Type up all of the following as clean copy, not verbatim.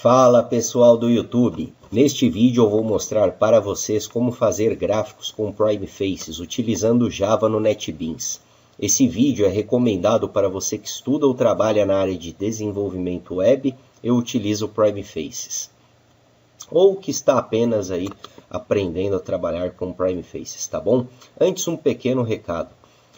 Fala pessoal do YouTube, neste vídeo eu vou mostrar para vocês como fazer gráficos com Prime Faces utilizando Java no NetBeans. Esse vídeo é recomendado para você que estuda ou trabalha na área de desenvolvimento web e utiliza o Prime Faces. Ou que está apenas aí aprendendo a trabalhar com Prime Faces, tá bom? Antes um pequeno recado.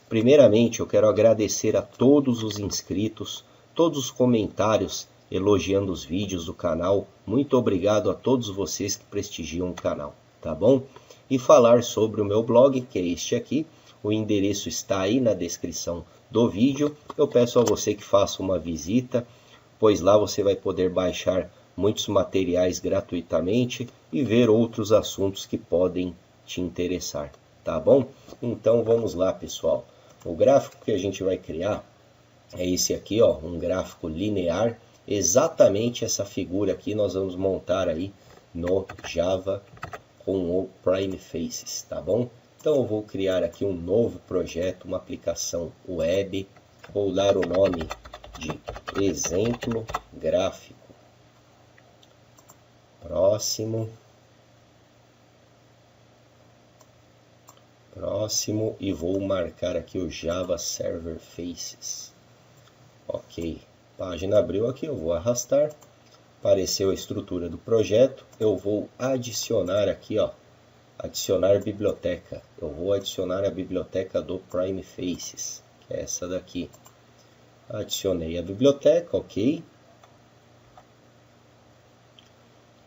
Primeiramente eu quero agradecer a todos os inscritos, todos os comentários elogiando os vídeos do canal. Muito obrigado a todos vocês que prestigiam o canal, tá bom? E falar sobre o meu blog, que é este aqui. O endereço está aí na descrição do vídeo. Eu peço a você que faça uma visita, pois lá você vai poder baixar muitos materiais gratuitamente e ver outros assuntos que podem te interessar, tá bom? Então vamos lá, pessoal. O gráfico que a gente vai criar é esse aqui, ó, um gráfico linear. Exatamente essa figura aqui nós vamos montar aí no Java com o Prime Faces, tá bom? Então eu vou criar aqui um novo projeto, uma aplicação web. Vou dar o nome de exemplo gráfico. Próximo. E vou marcar aqui o Java Server Faces. Ok. Página abriu aqui, eu vou arrastar, apareceu a estrutura do projeto, eu vou adicionar aqui, ó, adicionar biblioteca, eu vou adicionar a biblioteca do Prime Faces, que é essa daqui. Adicionei a biblioteca, ok.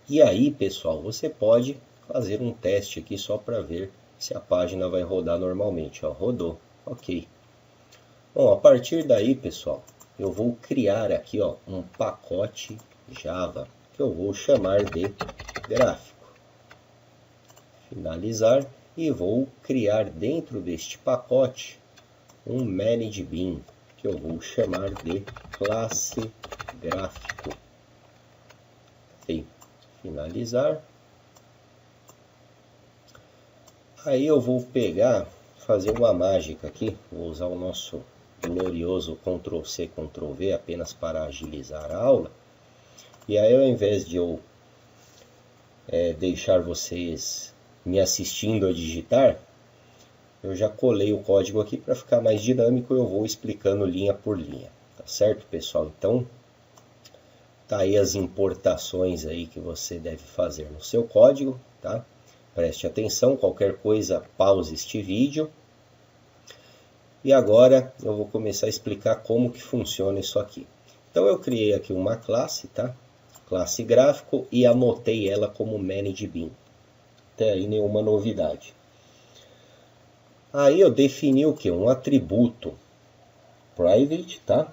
E aí, pessoal, você pode fazer um teste aqui só para ver se a página vai rodar normalmente, ó, rodou, ok. Bom, a partir daí, pessoal, eu vou criar aqui, ó, um pacote Java que eu vou chamar de gráfico. Finalizar e vou criar dentro deste pacote um ManageBean que eu vou chamar de classe gráfico. E finalizar. Aí eu vou pegar, fazer uma mágica aqui, vou usar o nosso glorioso Ctrl+C, Ctrl+V apenas para agilizar a aula. E aí, ao invés de eu deixar vocês me assistindo a digitar, eu já colei o código aqui para ficar mais dinâmico. Eu vou explicando linha por linha, tá certo, pessoal? Então, tá aí as importações aí que você deve fazer no seu código, tá? Preste atenção, qualquer coisa, pause este vídeo. E agora eu vou começar a explicar como que funciona isso aqui. Então eu criei aqui uma classe, tá? Classe gráfico, e anotei ela como ManageBean. Até aí nenhuma novidade. Aí eu defini o que? Um atributo private, tá?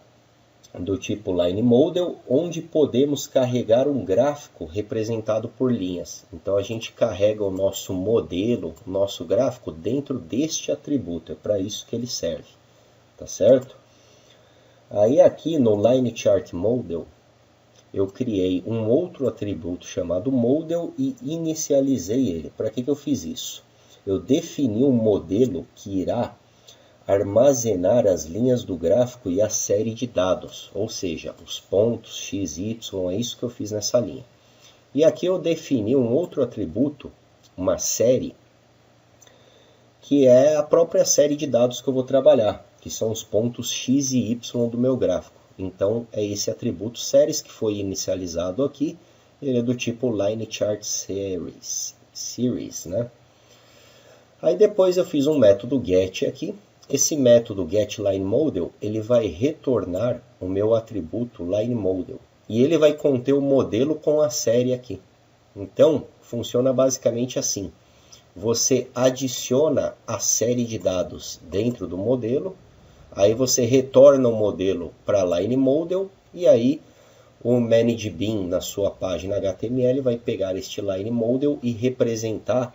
Do tipo LineModel, onde podemos carregar um gráfico representado por linhas. Então a gente carrega o nosso modelo, o nosso gráfico dentro deste atributo. É para isso que ele serve, tá certo? Aí aqui no LineChartModel eu criei um outro atributo chamado Model e inicializei ele. Para que eu fiz isso? Eu defini um modelo que irá armazenar as linhas do gráfico e a série de dados, ou seja, os pontos x, y, é isso que eu fiz nessa linha. E aqui eu defini um outro atributo, uma série, que é a própria série de dados que eu vou trabalhar, que são os pontos x e y do meu gráfico. Então é esse atributo séries que foi inicializado aqui, ele é do tipo LineChartSeries, né? Aí depois eu fiz um método get aqui. Esse método getLineModel, ele vai retornar o meu atributo LineModel. E ele vai conter o modelo com a série aqui. Então, funciona basicamente assim. Você adiciona a série de dados dentro do modelo. Aí você retorna o modelo para LineModel. E aí o ManageBean na sua página HTML vai pegar este LineModel e representar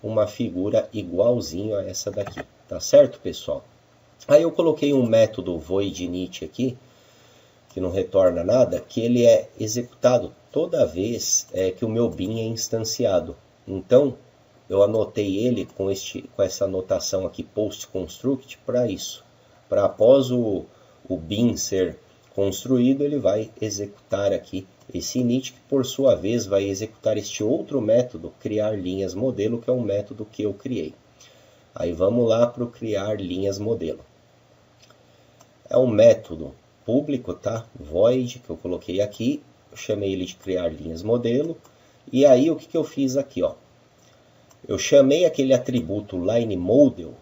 uma figura igualzinho a essa daqui. Tá certo, pessoal? Aí eu coloquei um método voidInit aqui, que não retorna nada, que ele é executado toda vez que o meu bin é instanciado. Então, eu anotei ele com essa anotação aqui, postConstruct, para isso. Para após o bin ser construído, ele vai executar aqui esse init, que por sua vez vai executar este outro método, criar linhas modelo, que é um método que eu criei. Aí vamos lá para o criar linhas modelo. É um método público, tá? Void, que eu coloquei aqui, eu chamei ele de criar linhas modelo, e aí o que eu fiz aqui, ó? Eu chamei aquele atributo lineModel,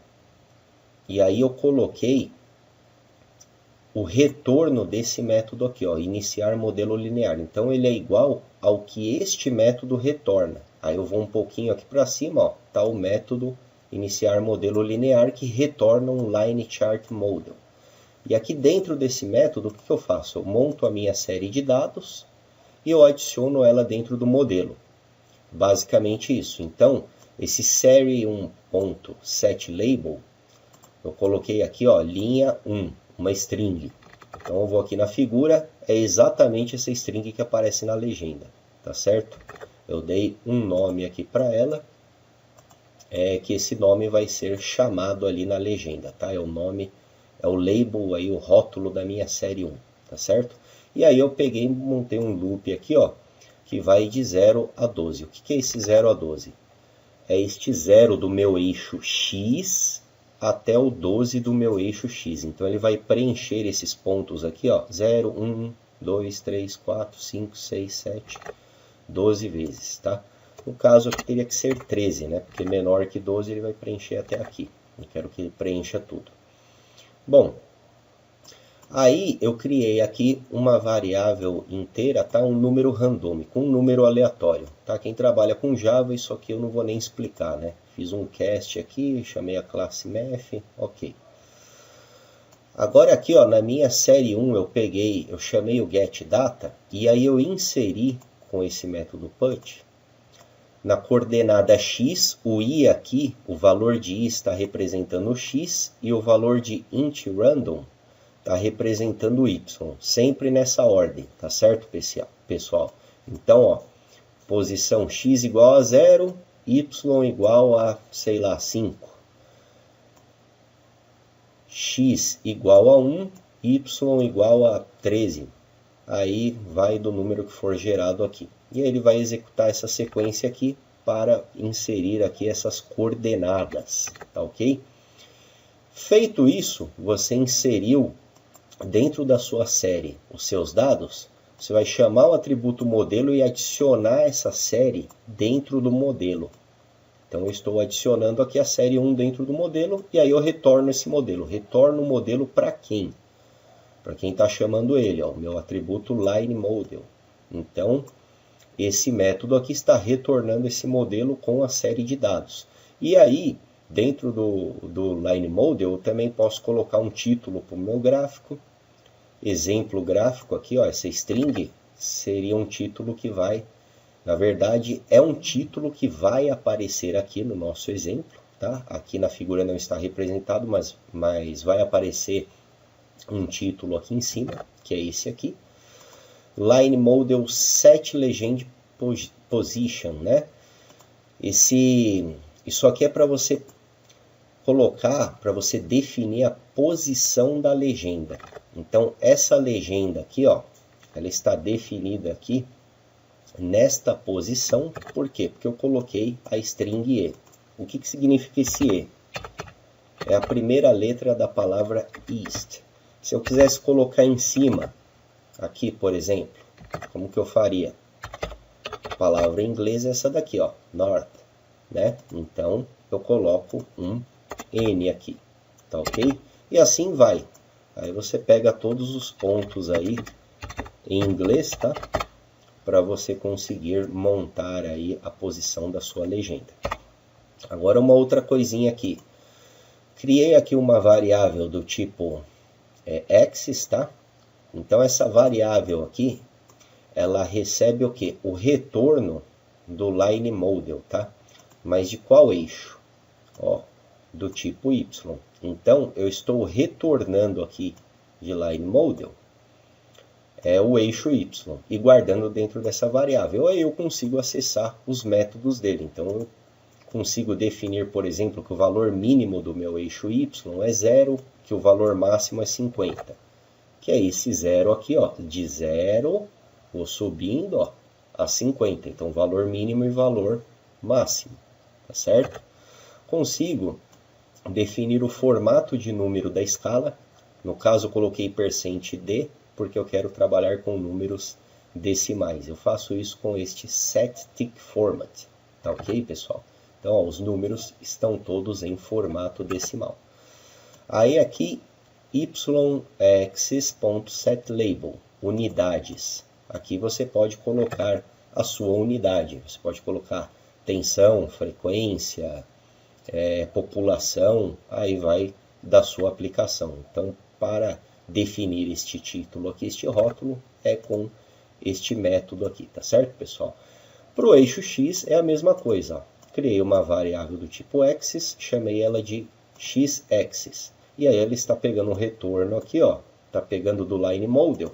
e aí eu coloquei o retorno desse método aqui, ó, iniciar modelo linear. Então ele é igual ao que este método retorna. Aí eu vou um pouquinho aqui para cima, ó, tá o método iniciar modelo linear que retorna um lineChartModel. E aqui dentro desse método, o que eu faço? Eu monto a minha série de dados e eu adiciono ela dentro do modelo. Basicamente isso. Então, esse Series1.setLabel, eu coloquei aqui, ó, linha 1. Uma string. Então eu vou aqui na figura, é exatamente essa string que aparece na legenda, tá certo? Eu dei um nome aqui para ela, que esse nome vai ser chamado ali na legenda, tá? É o nome, é o label aí, o rótulo da minha série 1, tá certo? E aí eu peguei e montei um loop aqui, ó, que vai de 0 a 12. O que é esse 0 a 12? É este 0 do meu eixo X até o 12 do meu eixo X. Então ele vai preencher esses pontos aqui, ó, 0, 1, 2, 3, 4, 5, 6, 7, 12 vezes, tá? No caso aqui teria que ser 13, né? Porque menor que 12 ele vai preencher até aqui. Eu quero que ele preencha tudo. Bom, aí eu criei aqui uma variável inteira, tá? Um número randômico, um número aleatório, tá? Quem trabalha com Java, isso aqui eu não vou nem explicar, né? Fiz um cast aqui, chamei a classe Math, ok. Agora aqui, ó, na minha série 1 eu chamei o getData e aí eu inseri com esse método put na coordenada x, o i aqui, o valor de i está representando o x e o valor de int random está representando o y, sempre nessa ordem, tá certo, pessoal? Então, ó, posição x igual a 0, y igual a, sei lá, 5. X igual a 1, y igual a 13. Aí vai do número que for gerado aqui. E aí ele vai executar essa sequência aqui para inserir aqui essas coordenadas, tá ok? Feito isso, você inseriu dentro da sua série os seus dados. Você vai chamar o atributo modelo e adicionar essa série dentro do modelo. Então eu estou adicionando aqui a série 1 dentro do modelo e aí eu retorno esse modelo. Retorno o modelo para quem? Para quem está chamando ele, ó, o meu atributo lineModel. Então esse método aqui está retornando esse modelo com a série de dados. E aí, dentro do lineModel, eu também posso colocar um título para o meu gráfico. Exemplo gráfico aqui, ó, essa string seria um título que vai, na verdade, é um título que vai aparecer aqui no nosso exemplo, tá? Aqui na figura não está representado, mas vai aparecer um título aqui em cima, que é esse aqui. lineModel setLegendPosition, né? Isso aqui é para você colocar, para você definir a posição da legenda. Então, essa legenda aqui, ó, ela está definida aqui nesta posição. Por quê? Porque eu coloquei a string e. O que significa esse e? É a primeira letra da palavra east. Se eu quisesse colocar em cima, aqui, por exemplo, como que eu faria? A palavra em inglês é essa daqui, ó, north, né? Então, eu coloco um N aqui, tá ok? E assim vai. Aí você pega todos os pontos aí em inglês, tá? Para você conseguir montar aí a posição da sua legenda. Agora uma outra coisinha aqui. Criei aqui uma variável do tipo axis, tá? Então essa variável aqui, ela recebe o quê? O retorno do lineModel, tá? Mas de qual eixo? Ó, do tipo y. Então eu estou retornando aqui de lineModel o eixo y e guardando dentro dessa variável. Aí eu consigo acessar os métodos dele. Então eu consigo definir, por exemplo, que o valor mínimo do meu eixo y é 0, que o valor máximo é 50. que é esse zero aqui, ó, de 0, vou subindo, ó, a 50. Então, valor mínimo e valor máximo, tá certo? Consigo definir o formato de número da escala. No caso, eu coloquei %d, porque eu quero trabalhar com números decimais. Eu faço isso com este setTick format, tá ok, pessoal? Então, ó, os números estão todos em formato decimal. Aí aqui, y-axis.setLabel, unidades. Aqui você pode colocar a sua unidade. Você pode colocar tensão, frequência, população, aí vai da sua aplicação. Então, para definir este título aqui, este rótulo, é com este método aqui, tá certo, pessoal? Para o eixo X é a mesma coisa, ó. Criei uma variável do tipo axis, chamei ela de x-axis. E aí ela está pegando um retorno aqui, ó. Está pegando do line model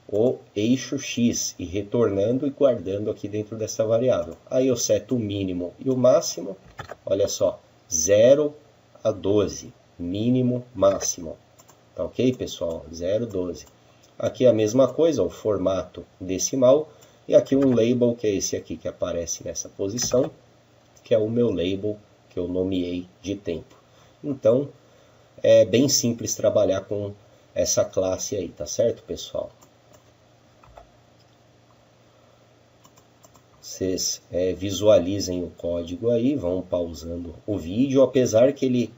o eixo X e retornando e guardando aqui dentro dessa variável. Aí eu seto o mínimo e o máximo, olha só, 0 a 12, mínimo, máximo. Tá ok, pessoal? 0, 12. Aqui a mesma coisa, o formato decimal. E aqui um label, que é esse aqui que aparece nessa posição, que é o meu label que eu nomeei de tempo. Então, é bem simples trabalhar com essa classe aí, tá certo, pessoal? Vocês visualizem o código aí, vão pausando o vídeo, apesar que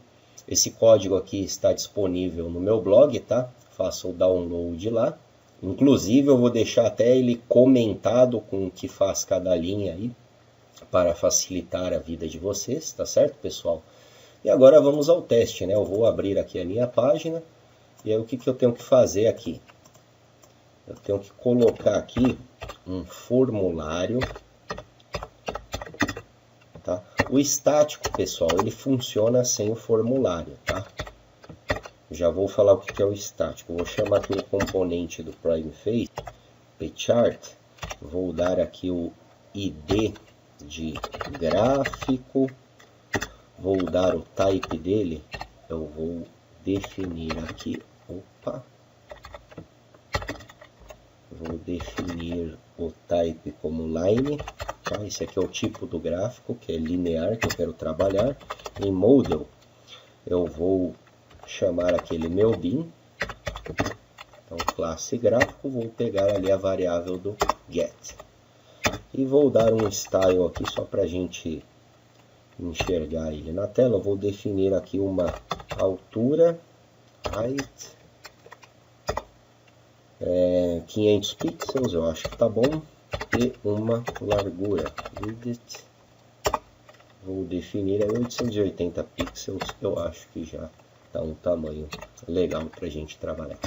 esse código aqui está disponível no meu blog, tá? Faça o download lá. Inclusive eu vou deixar até ele comentado com o que faz cada linha aí, para facilitar a vida de vocês, tá certo, pessoal? E agora vamos ao teste, né? Eu vou abrir aqui a minha página, e aí o que eu tenho que fazer aqui? Eu tenho que colocar aqui um formulário. Tá? O estático, pessoal, ele funciona sem o formulário, tá? Já vou falar o que é o estático. Vou chamar aqui o componente do PrimeFace, pchart. Vou dar aqui o ID de gráfico. Vou dar o type dele. Eu vou definir aqui. Opa! Vou definir o type como line. Tá? Esse aqui é o tipo do gráfico, que é linear, que eu quero trabalhar. Em model, eu vou chamar aquele meu bin. Então, classe gráfico, vou pegar ali a variável do get. E vou dar um style aqui, só para a gente enxergar ele na tela. Eu vou definir aqui uma altura, height, 500 pixels, eu acho que tá bom. E uma largura, width, vou definir a 880 pixels, eu acho que já está um tamanho legal para a gente trabalhar.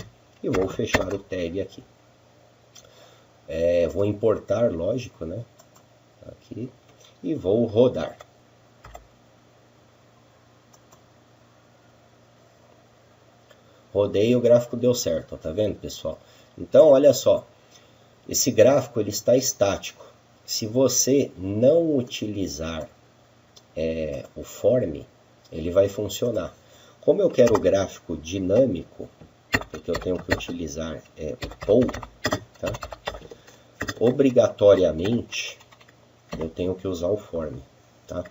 E vou fechar o tag aqui. Vou importar, lógico, né? Aqui. E vou rodar. Rodei e o gráfico deu certo, ó, tá vendo, pessoal? Então, olha só. Esse gráfico ele está estático. Se você não utilizar o form, ele vai funcionar. Como eu quero o gráfico dinâmico, porque eu tenho que utilizar o poll, tá? Obrigatoriamente eu tenho que usar o form, tá?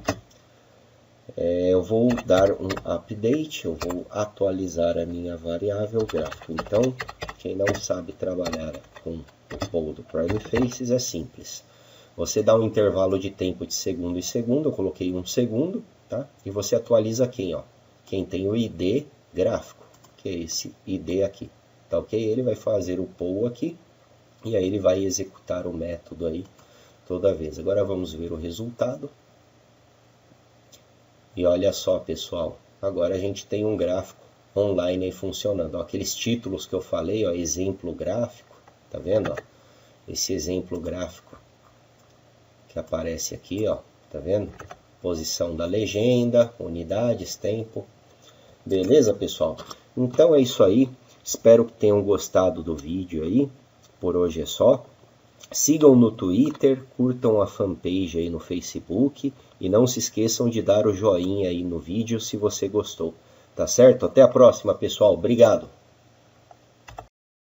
Eu vou dar um update, eu vou atualizar a minha variável gráfico. Então, quem não sabe trabalhar com o poll do PrimeFace é simples. Você dá um intervalo de tempo de segundo em segundo, eu coloquei 1 segundo, tá? E você atualiza quem, ó? Quem tem o ID gráfico, que é esse ID aqui, tá ok? Ele vai fazer o poll aqui, e aí ele vai executar o método aí toda vez. Agora vamos ver o resultado. E olha só, pessoal, agora a gente tem um gráfico online aí funcionando. Ó, aqueles títulos que eu falei, ó, exemplo gráfico, tá vendo? Ó? Esse exemplo gráfico que aparece aqui, ó, tá vendo? Posição da legenda, unidades, tempo. Beleza, pessoal? Então é isso aí. Espero que tenham gostado do vídeo aí. Por hoje é só. Sigam no Twitter, curtam a fanpage aí no Facebook e não se esqueçam de dar o joinha aí no vídeo se você gostou. Tá certo? Até a próxima, pessoal. Obrigado!